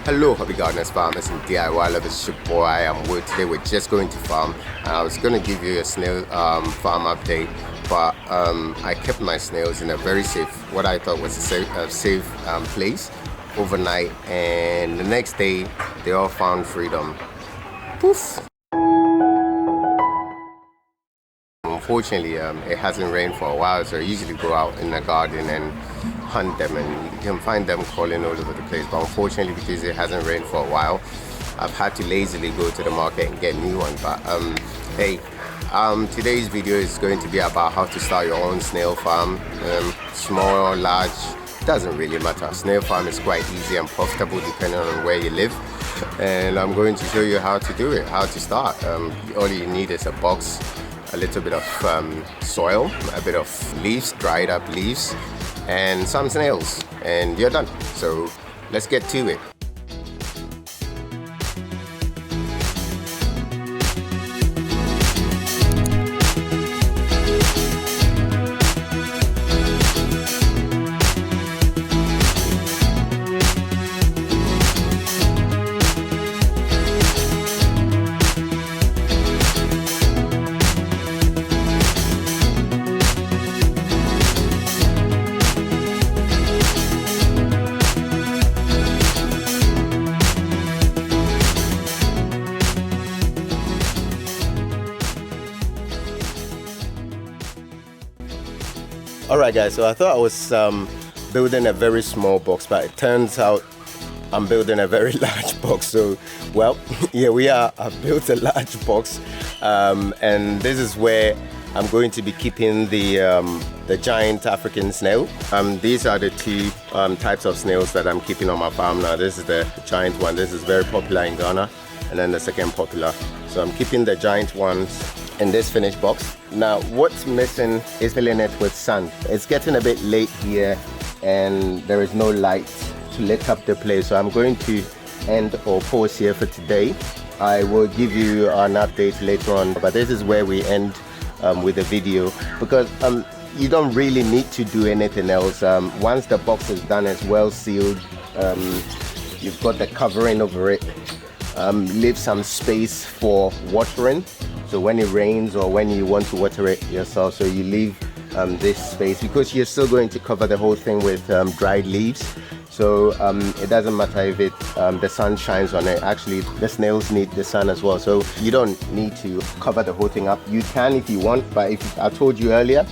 Hello hobby gardeners, farmers and DIY lovers, it's your boy, I am Will. Today we're just going to farm. I was going to give you a snail farm update, but I kept my snails in a very safe, what I thought was a safe place overnight, and the next day they all found freedom. Poof! Unfortunately, it hasn't rained for a while, so I usually go out in the garden and hunt them, and you can find them crawling all over the place. But unfortunately, because it hasn't rained for a while, I've had to lazily go to the market and get new ones. But hey, today's video is going to be about how to start your own snail farm. Small or large, doesn't really matter. Snail farm is quite easy and profitable depending on where you live, and I'm going to show you how to do it, how to start. All you need is a box, a little bit of soil, a bit of leaves, dried up leaves, and some snails, and you're done. So let's get to it. Alright guys, so I thought I was building a very small box, but it turns out I'm building a very large box. So, well, here we are. I've built a large box, and this is where I'm going to be keeping the giant African snail. These are the two types of snails that I'm keeping on my farm now. This is the giant one. This is very popular in Ghana, and then the second popular. So I'm keeping the giant ones in this finished box. Now what's missing is filling it with sand. It's getting a bit late here and there is no light to lit up the place, so I'm going to end or pause here for today. I will give you an update later on, but this is where we end with the video, because you don't really need to do anything else. Once the box is done, it's well sealed, you've got the covering over it. Leave some space for watering, so when it rains or when you want to water it yourself, so you leave this space, because you're still going to cover the whole thing with dried leaves. So it doesn't matter if the sun shines on it. Actually, the snails need the sun as well, so you don't need to cover the whole thing up. You can if you want, but if I told you earlier,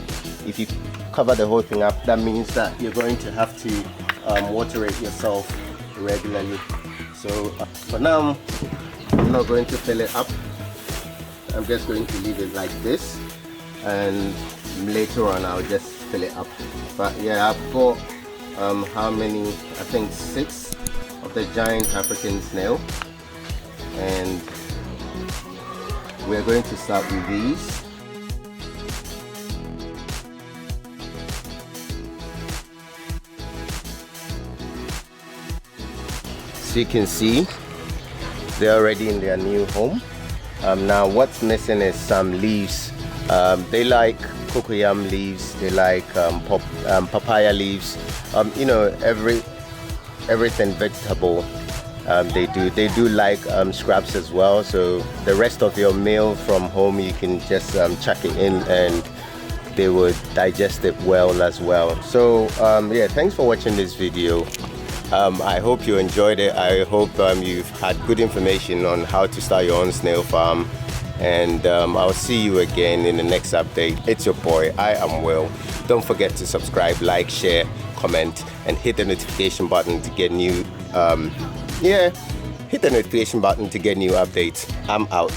if you cover the whole thing up, that means that you're going to have to water it yourself regularly. So for now, I'm not going to fill it up. I'm just going to leave it like this, and later on I'll just fill it up. But yeah, I've got how many? I think 6 of the giant African snail, and we're going to start with these. So you can see they're already in their new home. Now what's missing is some leaves. They like cocoyam leaves, they like papaya leaves, you know, everything vegetable. They do like scraps as well, so the rest of your meal from home you can just chuck it in and they would digest it well as well. So yeah, thanks for watching this video. I hope you enjoyed it. I hope you've had good information on how to start your own snail farm, and I'll see you again in the next update. It's your boy, I am Will. Don't forget to subscribe, like, share, comment, and hit the notification button to get new hit the notification button to get new updates. I'm out.